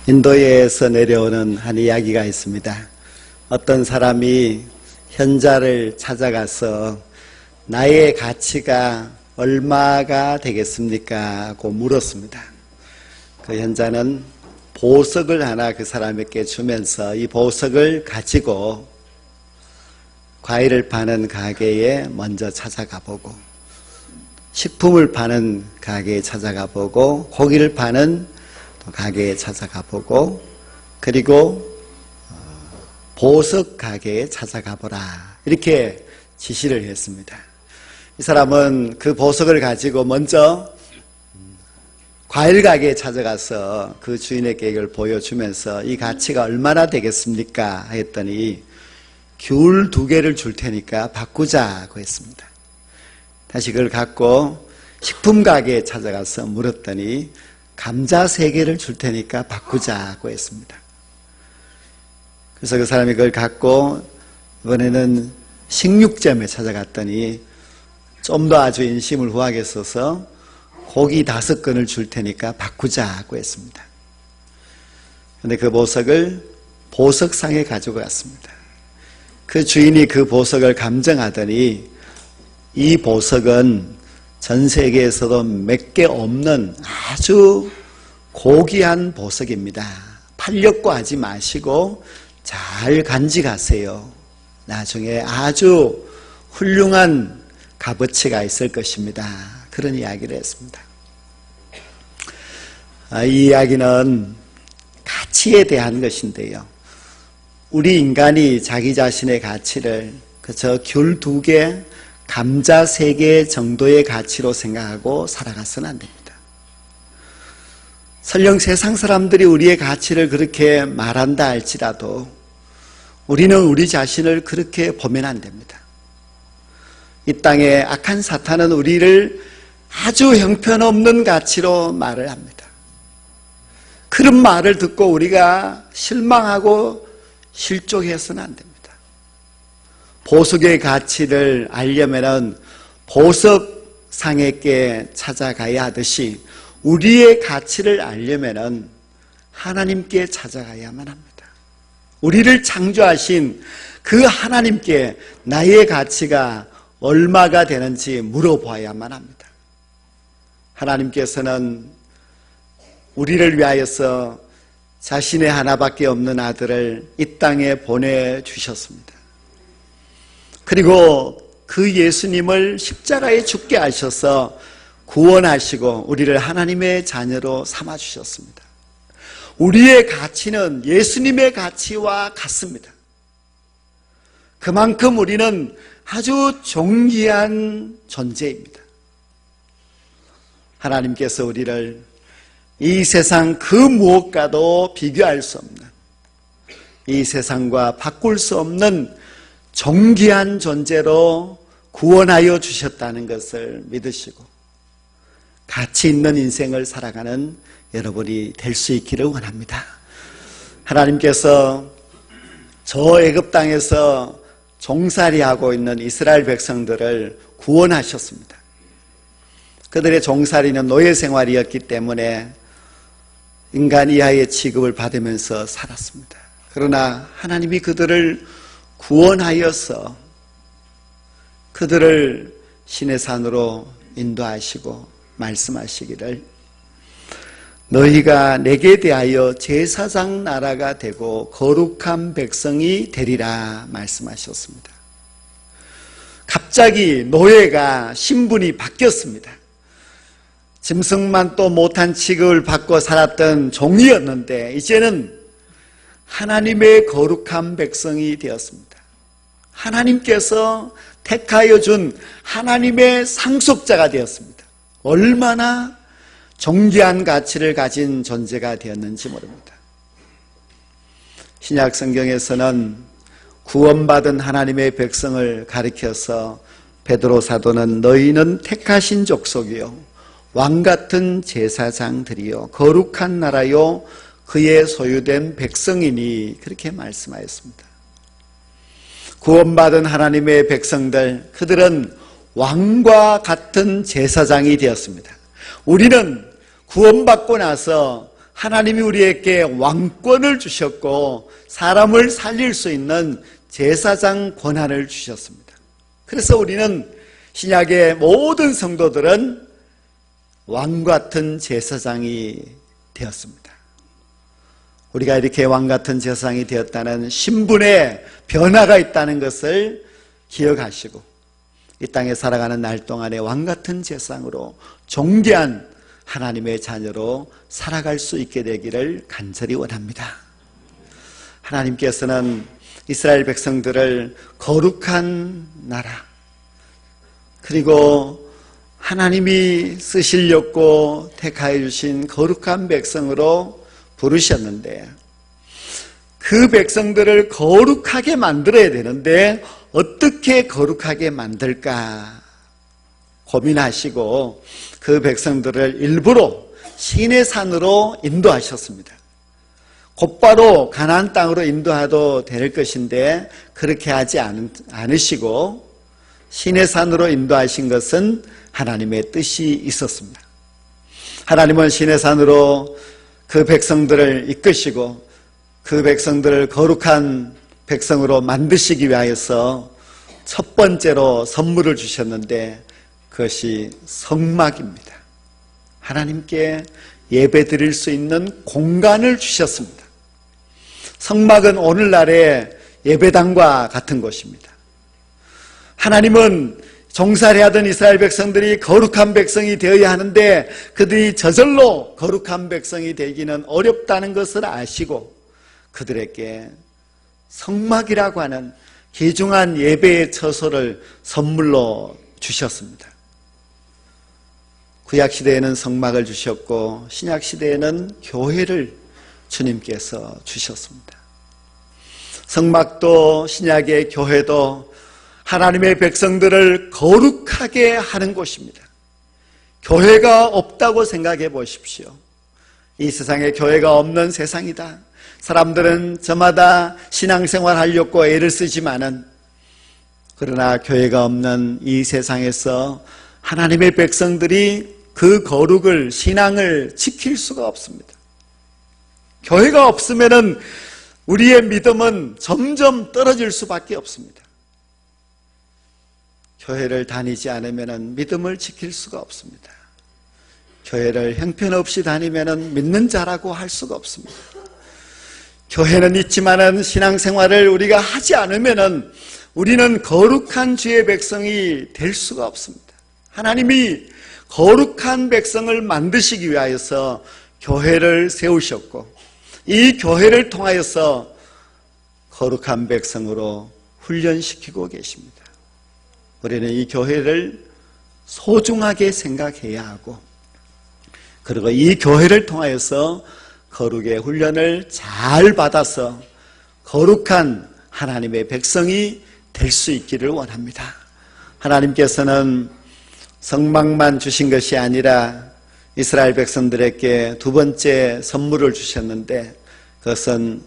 인도에서 내려오는 한 이야기가 있습니다. 어떤 사람이 현자를 찾아가서 나의 가치가 얼마가 되겠습니까? 하고 물었습니다. 그 현자는 보석을 하나 그 사람에게 주면서 이 보석을 가지고 과일을 파는 가게에 먼저 찾아가 보고, 식품을 파는 가게에 찾아가 보고, 고기를 파는 가게에 찾아가 보고, 그리고 보석 가게에 찾아가 보라, 이렇게 지시를 했습니다. 이 사람은 그 보석을 가지고 먼저 과일 가게에 찾아가서 그 주인에게 이걸 보여주면서 이 가치가 얼마나 되겠습니까? 했더니 귤 2개를 줄 테니까 바꾸자고 했습니다. 다시 그걸 갖고 식품 가게에 찾아가서 물었더니 감자 3개를 줄 테니까 바꾸자고 했습니다. 그래서 그 사람이 그걸 갖고 이번에는 식육점에 찾아갔더니 좀 더 아주 인심을 후하게 써서 고기 5건을 줄 테니까 바꾸자고 했습니다. 그런데 그 보석을 보석상에 가지고 갔습니다. 그 주인이 그 보석을 감정하더니 이 보석은 전 세계에서도 몇 개 없는 아주 고귀한 보석입니다. 팔려고 하지 마시고 잘 간직하세요. 나중에 아주 훌륭한 값어치가 있을 것입니다. 그런 이야기를 했습니다. 이 이야기는 가치에 대한 것인데요. 우리 인간이 자기 자신의 가치를 그저 귤 2개, 감자 3개 정도의 가치로 생각하고 살아가서는 안 됩니다. 설령 세상 사람들이 우리의 가치를 그렇게 말한다 할지라도 우리는 우리 자신을 그렇게 보면 안 됩니다. 이 땅에 악한 사탄은 우리를 아주 형편없는 가치로 말을 합니다. 그런 말을 듣고 우리가 실망하고 실족해서는 안 됩니다. 보석의 가치를 알려면 보석상에게 찾아가야 하듯이 우리의 가치를 알려면 하나님께 찾아가야만 합니다. 우리를 창조하신 그 하나님께 나의 가치가 얼마가 되는지 물어봐야만 합니다. 하나님께서는 우리를 위하여서 자신의 하나밖에 없는 아들을 이 땅에 보내주셨습니다. 그리고 그 예수님을 십자가에 죽게 하셔서 구원하시고 우리를 하나님의 자녀로 삼아주셨습니다. 우리의 가치는 예수님의 가치와 같습니다. 그만큼 우리는 아주 존귀한 존재입니다. 하나님께서 우리를 이 세상 그 무엇과도 비교할 수 없는, 이 세상과 바꿀 수 없는 존귀한 존재로 구원하여 주셨다는 것을 믿으시고 가치 있는 인생을 살아가는 여러분이 될 수 있기를 원합니다. 하나님께서 저 애굽 땅에서 종살이하고 있는 이스라엘 백성들을 구원하셨습니다. 그들의 종살이는 노예 생활이었기 때문에 인간 이하의 취급을 받으면서 살았습니다. 그러나 하나님이 그들을 구원하여서 그들을 신의 산으로 인도하시고 말씀하시기를 너희가 내게 대하여 제사장 나라가 되고 거룩한 백성이 되리라 말씀하셨습니다. 갑자기 노예가 신분이 바뀌었습니다. 짐승만 또 못한 취급을 받고 살았던 종이었는데 이제는 하나님의 거룩한 백성이 되었습니다. 하나님께서 택하여 준 하나님의 상속자가 되었습니다. 얼마나 존귀한 가치를 가진 존재가 되었는지 모릅니다. 신약 성경에서는 구원받은 하나님의 백성을 가리켜서 베드로 사도는 너희는 택하신 족속이요 왕같은 제사장들이요 거룩한 나라요 그의 소유된 백성이니 그렇게 말씀하였습니다. 구원받은 하나님의 백성들, 그들은 왕과 같은 제사장이 되었습니다. 우리는 구원받고 나서 하나님이 우리에게 왕권을 주셨고 사람을 살릴 수 있는 제사장 권한을 주셨습니다. 그래서 우리는 신약의 모든 성도들은 왕같은 제사장이 되었습니다. 우리가 이렇게 왕같은 제사장이 되었다는 신분의 변화가 있다는 것을 기억하시고 이 땅에 살아가는 날 동안에 왕같은 제사장으로 존귀한 하나님의 자녀로 살아갈 수 있게 되기를 간절히 원합니다. 하나님께서는 이스라엘 백성들을 거룩한 나라, 그리고 하나님이 쓰시려고 택하여 주신 거룩한 백성으로 부르셨는데, 그 백성들을 거룩하게 만들어야 되는데 어떻게 거룩하게 만들까 고민하시고 그 백성들을 일부러 시내 산으로 인도하셨습니다. 곧바로 가나안 땅으로 인도해도 될 것인데 그렇게 하지 않으시고 시내 산으로 인도하신 것은 하나님의 뜻이 있었습니다. 하나님은 시내 산으로 그 백성들을 이끄시고 그 백성들을 거룩한 백성으로 만드시기 위하여서 첫 번째로 선물을 주셨는데 그것이 성막입니다. 하나님께 예배 드릴 수 있는 공간을 주셨습니다. 성막은 오늘날의 예배당과 같은 곳입니다. 하나님은 종살이 하던 이스라엘 백성들이 거룩한 백성이 되어야 하는데 그들이 저절로 거룩한 백성이 되기는 어렵다는 것을 아시고 그들에게 성막이라고 하는 귀중한 예배의 처소를 선물로 주셨습니다. 구약시대에는 성막을 주셨고 신약시대에는 교회를 주님께서 주셨습니다. 성막도 신약의 교회도 하나님의 백성들을 거룩하게 하는 곳입니다. 교회가 없다고 생각해 보십시오. 이 세상에 교회가 없는 세상이다. 사람들은 저마다 신앙생활 하려고 애를 쓰지만은 그러나 교회가 없는 이 세상에서 하나님의 백성들이 그 거룩을, 신앙을 지킬 수가 없습니다. 교회가 없으면은 우리의 믿음은 점점 떨어질 수밖에 없습니다. 교회를 다니지 않으면 믿음을 지킬 수가 없습니다. 교회를 형편없이 다니면 믿는 자라고 할 수가 없습니다. 교회는 있지만은 신앙생활을 우리가 하지 않으면 우리는 거룩한 주의 백성이 될 수가 없습니다. 하나님이 거룩한 백성을 만드시기 위하여서 교회를 세우셨고 이 교회를 통하여서 거룩한 백성으로 훈련시키고 계십니다. 우리는 이 교회를 소중하게 생각해야 하고 그리고 이 교회를 통하여서 거룩의 훈련을 잘 받아서 거룩한 하나님의 백성이 될 수 있기를 원합니다. 하나님께서는 성막만 주신 것이 아니라 이스라엘 백성들에게 두 번째 선물을 주셨는데 그것은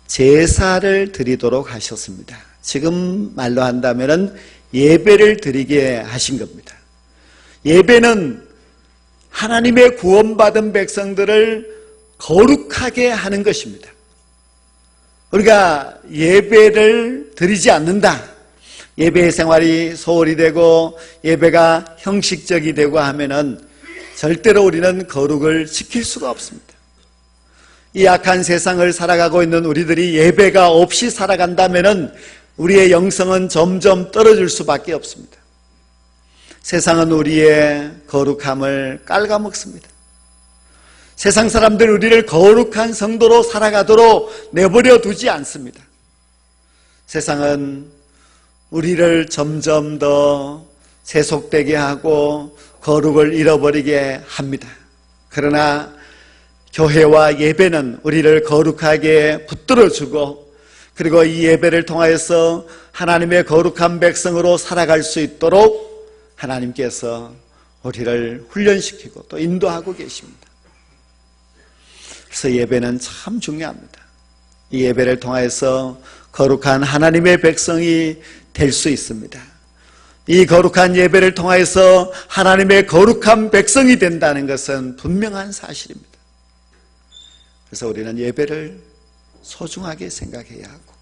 제사를 드리도록 하셨습니다. 지금 말로 한다면 예배를 드리게 하신 겁니다. 예배는 하나님의 구원받은 백성들을 거룩하게 하는 것입니다. 우리가 예배를 드리지 않는다. 예배의 생활이 소홀히 되고 예배가 형식적이 되고 하면은 절대로 우리는 거룩을 지킬 수가 없습니다. 이 악한 세상을 살아가고 있는 우리들이 예배가 없이 살아간다면은 우리의 영성은 점점 떨어질 수밖에 없습니다. 세상은 우리의 거룩함을 깔아먹습니다. 세상 사람들 우리를 거룩한 성도로 살아가도록 내버려 두지 않습니다. 세상은 우리를 점점 더 세속되게 하고 거룩을 잃어버리게 합니다. 그러나 교회와 예배는 우리를 거룩하게 붙들어주고 그리고 이 예배를 통하여서 하나님의 거룩한 백성으로 살아갈 수 있도록 하나님께서 우리를 훈련시키고 또 인도하고 계십니다. 그래서 예배는 참 중요합니다. 이 예배를 통하여서 거룩한 하나님의 백성이 될 수 있습니다. 이 거룩한 예배를 통하여서 하나님의 거룩한 백성이 된다는 것은 분명한 사실입니다. 그래서 우리는 예배를 소중하게 생각해야 하고,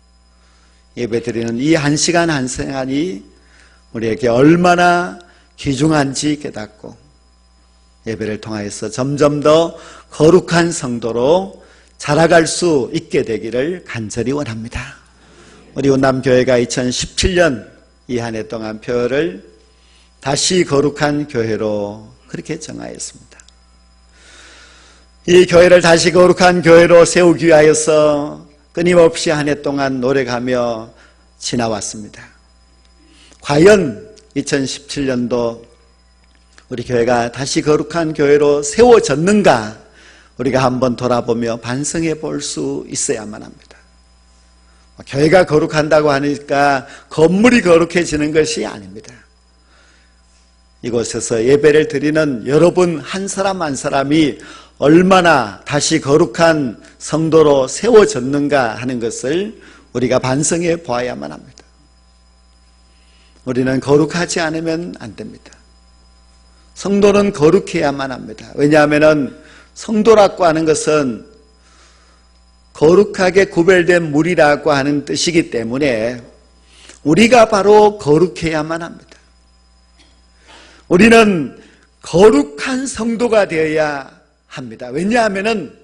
예배 드리는 이 한 시간 한 시간이 우리에게 얼마나 귀중한지 깨닫고, 예배를 통하여서 점점 더 거룩한 성도로 자라갈 수 있게 되기를 간절히 원합니다. 우리 운남교회가 2017년 이 한 해 동안 표를 다시 거룩한 교회로 그렇게 정하였습니다. 이 교회를 다시 거룩한 교회로 세우기 위하여서 끊임없이 한 해 동안 노력하며 지나왔습니다. 과연 2017년도 우리 교회가 다시 거룩한 교회로 세워졌는가, 우리가 한번 돌아보며 반성해 볼 수 있어야만 합니다. 교회가 거룩한다고 하니까 건물이 거룩해지는 것이 아닙니다. 이곳에서 예배를 드리는 여러분 한 사람 한 사람이 얼마나 다시 거룩한 성도로 세워졌는가 하는 것을 우리가 반성해 보아야만 합니다. 우리는 거룩하지 않으면 안 됩니다. 성도는 거룩해야만 합니다. 왜냐하면 성도라고 하는 것은 거룩하게 구별된 물이라고 하는 뜻이기 때문에 우리가 바로 거룩해야만 합니다. 우리는 거룩한 성도가 되어야 합니다. 왜냐하면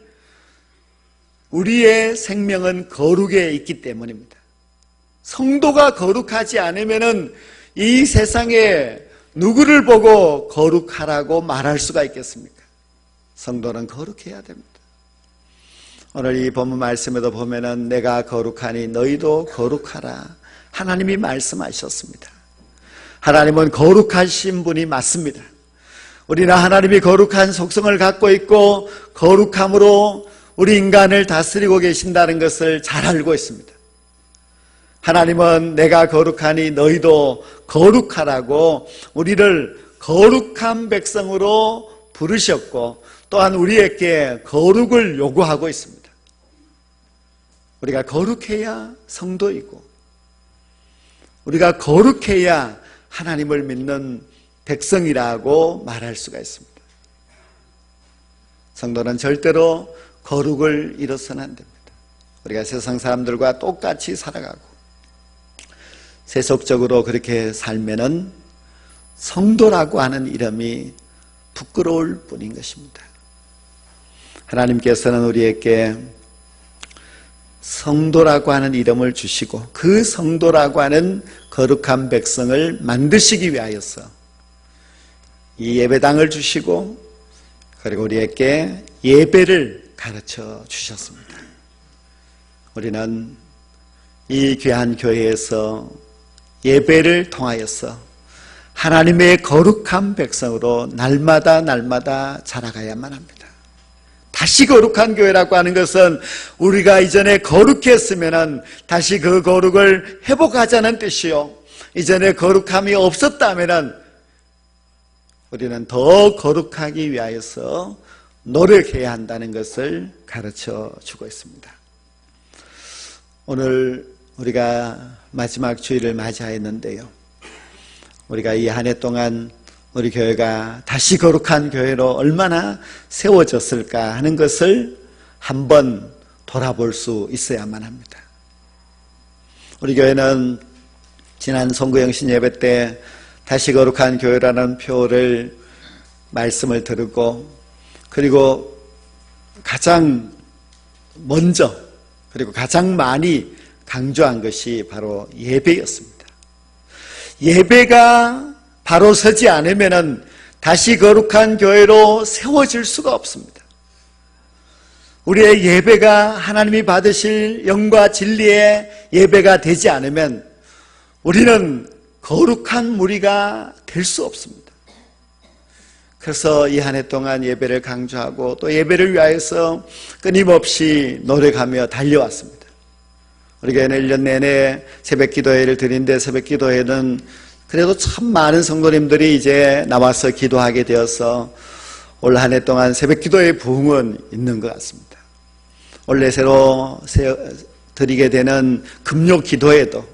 우리의 생명은 거룩에 있기 때문입니다. 성도가 거룩하지 않으면 이 세상에 누구를 보고 거룩하라고 말할 수가 있겠습니까? 성도는 거룩해야 됩니다. 오늘 이 본문 말씀에도 보면은 내가 거룩하니 너희도 거룩하라, 하나님이 말씀하셨습니다. 하나님은 거룩하신 분이 맞습니다. 우리는 하나님이 거룩한 속성을 갖고 있고 거룩함으로 우리 인간을 다스리고 계신다는 것을 잘 알고 있습니다. 하나님은 내가 거룩하니 너희도 거룩하라고 우리를 거룩한 백성으로 부르셨고, 또한 우리에게 거룩을 요구하고 있습니다. 우리가 거룩해야 성도이고, 우리가 거룩해야 하나님을 믿는 백성이라고 말할 수가 있습니다. 성도는 절대로 거룩을 잃어서는 안 됩니다. 우리가 세상 사람들과 똑같이 살아가고 세속적으로 그렇게 살면은 성도라고 하는 이름이 부끄러울 뿐인 것입니다. 하나님께서는 우리에게 성도라고 하는 이름을 주시고 그 성도라고 하는 거룩한 백성을 만드시기 위하여서 이 예배당을 주시고, 그리고 우리에게 예배를 가르쳐 주셨습니다. 우리는 이 귀한 교회에서 예배를 통하여서 하나님의 거룩한 백성으로 날마다 자라가야만 합니다. 다시 거룩한 교회라고 하는 것은 우리가 이전에 거룩했으면 다시 그 거룩을 회복하자는 뜻이요, 이전에 거룩함이 없었다면 우리는 더 거룩하기 위하여서 노력해야 한다는 것을 가르쳐 주고 있습니다. 오늘 우리가 마지막 주일을 맞이하였는데요, 우리가 이 한 해 동안 우리 교회가 다시 거룩한 교회로 얼마나 세워졌을까 하는 것을 한번 돌아볼 수 있어야만 합니다. 우리 교회는 지난 송구영신 예배 때 다시 거룩한 교회라는 표를 말씀을 들었고, 그리고 가장 먼저 그리고 가장 많이 강조한 것이 바로 예배였습니다. 예배가 바로 서지 않으면 다시 거룩한 교회로 세워질 수가 없습니다. 우리의 예배가 하나님이 받으실 영과 진리의 예배가 되지 않으면 우리는 거룩한 무리가 될 수 없습니다. 그래서 이 한 해 동안 예배를 강조하고 또 예배를 위하여서 끊임없이 노력하며 달려왔습니다. 우리 교회는 1년 내내 새벽 기도회를 드리는데, 새벽 기도회는 그래도 참 많은 성도님들이 이제 나와서 기도하게 되어서 올 한 해 동안 새벽 기도의 부흥은 있는 것 같습니다. 원래 새로 드리게 되는 금요 기도회도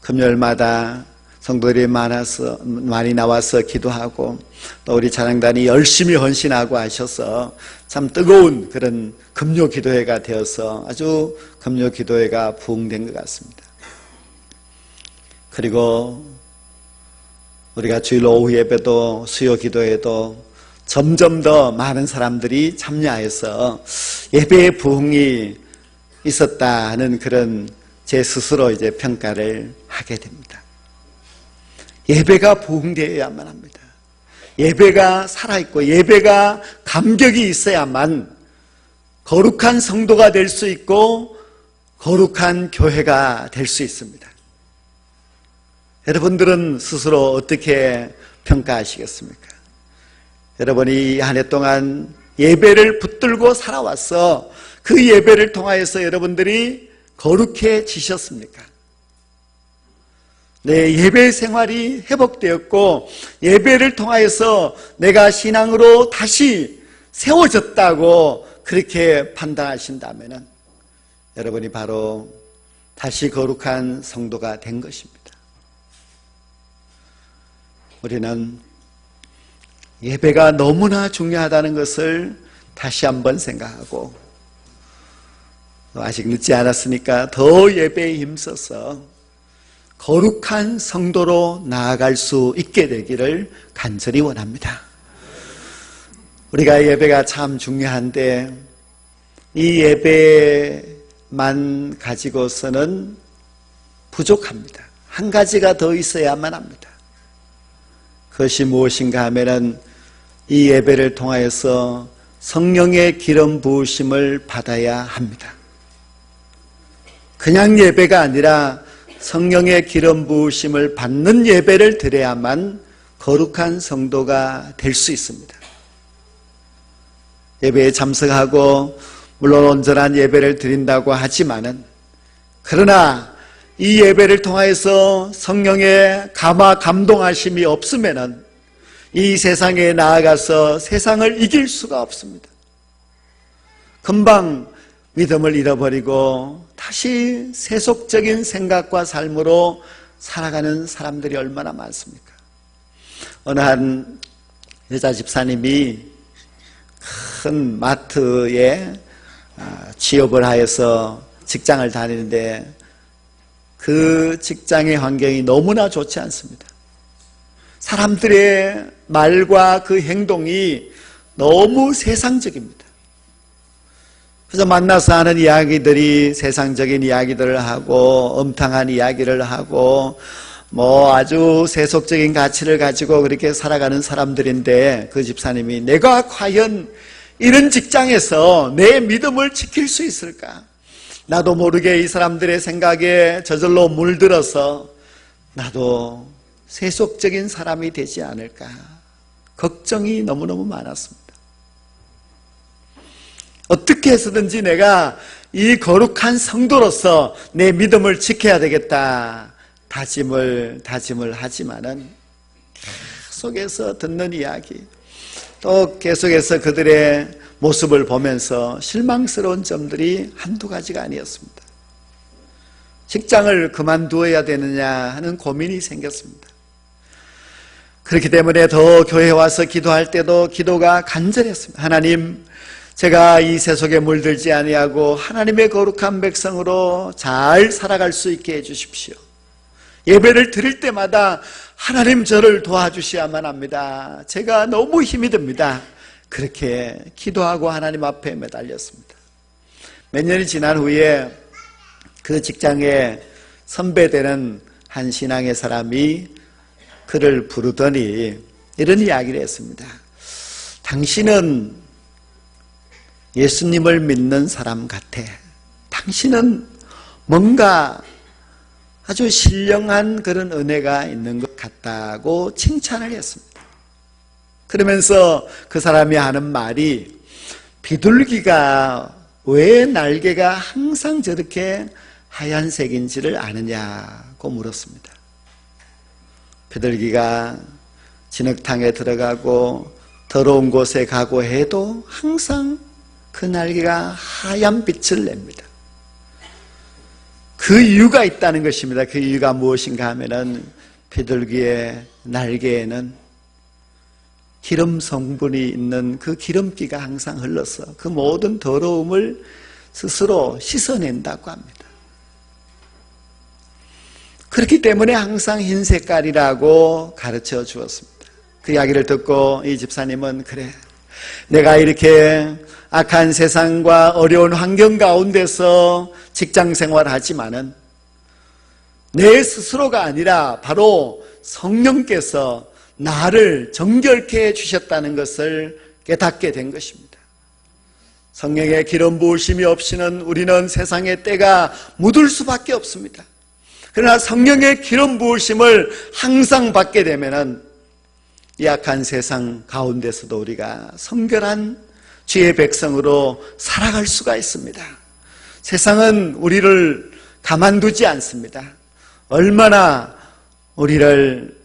금요일마다 성도들이 많이 나와서 기도하고 또 우리 찬양단이 열심히 헌신하고 하셔서 참 뜨거운 그런 금요 기도회가 되어서 아주 금요 기도회가 부흥된 것 같습니다. 그리고 우리가 주일 오후 예배도 수요 기도회도 점점 더 많은 사람들이 참여해서 예배의 부흥이 있었다 하는 그런 제 스스로 이제 평가를 하게 됩니다. 예배가 부흥되어야만 합니다. 예배가 살아있고 예배가 감격이 있어야만 거룩한 성도가 될 수 있고 거룩한 교회가 될 수 있습니다. 여러분들은 스스로 어떻게 평가하시겠습니까? 여러분이 한 해 동안 예배를 붙들고 살아왔어 그 예배를 통하여서 여러분들이 거룩해지셨습니까? 내 예배 생활이 회복되었고 예배를 통하여서 내가 신앙으로 다시 세워졌다고 그렇게 판단하신다면 여러분이 바로 다시 거룩한 성도가 된 것입니다. 우리는 예배가 너무나 중요하다는 것을 다시 한번 생각하고 아직 늦지 않았으니까 더 예배에 힘써서 거룩한 성도로 나아갈 수 있게 되기를 간절히 원합니다. 우리가 예배가 참 중요한데 이 예배만 가지고서는 부족합니다. 한 가지가 더 있어야만 합니다. 그것이 무엇인가 하면은 이 예배를 통하여서 성령의 기름 부으심을 받아야 합니다. 그냥 예배가 아니라 성령의 기름 부으심을 받는 예배를 드려야만 거룩한 성도가 될 수 있습니다. 예배에 참석하고 물론 온전한 예배를 드린다고 하지만은 그러나 이 예배를 통해서 성령의 감동하심이 없으면은 이 세상에 나아가서 세상을 이길 수가 없습니다. 금방 믿음을 잃어버리고 다시 세속적인 생각과 삶으로 살아가는 사람들이 얼마나 많습니까? 어느 한 여자 집사님이 큰 마트에 취업을 하여서 직장을 다니는데 그 직장의 환경이 너무나 좋지 않습니다. 사람들의 말과 그 행동이 너무 세상적입니다. 그래서 만나서 하는 이야기들이 세상적인 이야기들을 하고 엄탕한 이야기를 하고 아주 세속적인 가치를 가지고 그렇게 살아가는 사람들인데 그 집사님이 내가 과연 이런 직장에서 내 믿음을 지킬 수 있을까? 나도 모르게 이 사람들의 생각에 저절로 물들어서 나도 세속적인 사람이 되지 않을까 걱정이 너무너무 많았습니다. 어떻게 해서든지 내가 이 거룩한 성도로서 내 믿음을 지켜야 되겠다 다짐을 하지만은 계속해서 듣는 이야기 또 계속해서 그들의 모습을 보면서 실망스러운 점들이 한두 가지가 아니었습니다. 직장을 그만두어야 되느냐 하는 고민이 생겼습니다. 그렇기 때문에 더 교회에 와서 기도할 때도 기도가 간절했습니다. 하나님, 제가 이 세속에 물들지 아니하고 하나님의 거룩한 백성으로 잘 살아갈 수 있게 해주십시오. 예배를 드릴 때마다 하나님 저를 도와주셔야만 합니다. 제가 너무 힘이 듭니다. 그렇게 기도하고 하나님 앞에 매달렸습니다. 몇 년이 지난 후에 그 직장에 선배되는 한 신앙의 사람이 그를 부르더니 이런 이야기를 했습니다. 당신은 예수님을 믿는 사람 같아. 당신은 뭔가 아주 신령한 그런 은혜가 있는 것 같다고 칭찬을 했습니다. 그러면서 그 사람이 하는 말이 비둘기가 왜 날개가 항상 저렇게 하얀색인지를 아느냐고 물었습니다. 비둘기가 진흙탕에 들어가고 더러운 곳에 가고 해도 항상 그 날개가 하얀 빛을 냅니다. 그 이유가 있다는 것입니다. 그 이유가 무엇인가 하면은 비둘기의 날개에는 기름 성분이 있는 그 기름기가 항상 흘러서 그 모든 더러움을 스스로 씻어낸다고 합니다. 그렇기 때문에 항상 흰 색깔이라고 가르쳐 주었습니다. 그 이야기를 듣고 이 집사님은 그래, 내가 이렇게 악한 세상과 어려운 환경 가운데서 직장 생활하지만은 내 스스로가 아니라 바로 성령께서 나를 정결케 해주셨다는 것을 깨닫게 된 것입니다. 성령의 기름 부으심이 없이는 우리는 세상의 때가 묻을 수밖에 없습니다. 그러나 성령의 기름 부으심을 항상 받게 되면은 이 악한 세상 가운데서도 우리가 성결한 주의 백성으로 살아갈 수가 있습니다. 세상은 우리를 가만두지 않습니다. 얼마나 우리를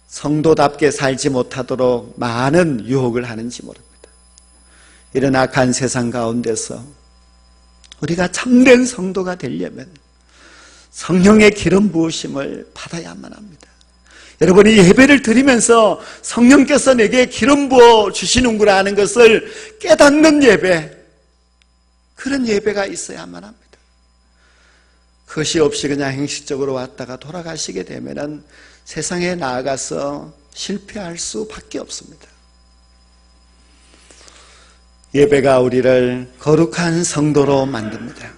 성도답게 살지 못하도록 많은 유혹을 하는지 모릅니다. 이런 악한 세상 가운데서 우리가 참된 성도가 되려면 성령의 기름 부으심을 받아야만 합니다. 여러분이 예배를 드리면서 성령께서 내게 기름 부어 주시는구나 하는 것을 깨닫는 예배, 그런 예배가 있어야만 합니다. 그것이 없이 그냥 형식적으로 왔다가 돌아가시게 되면은 세상에 나아가서 실패할 수밖에 없습니다. 예배가 우리를 거룩한 성도로 만듭니다.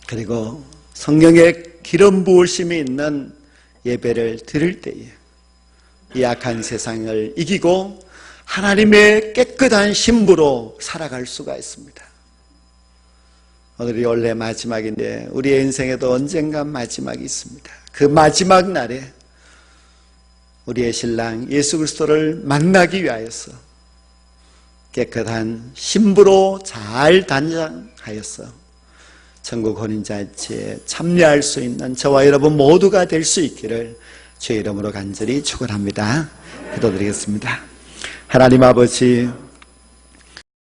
그리고 성령의 기름 부으심이 있는 예배를 드릴 때에 이 악한 세상을 이기고 하나님의 깨끗한 신부로 살아갈 수가 있습니다. 오늘이 원래 마지막인데 우리의 인생에도 언젠간 마지막이 있습니다. 그 마지막 날에 우리의 신랑 예수 그리스도를 만나기 위하여서 깨끗한 신부로 잘 단장하여서 천국 혼인잔치에 참여할 수 있는 저와 여러분 모두가 될 수 있기를 주의 이름으로 간절히 축원합니다. 기도드리겠습니다. 하나님 아버지,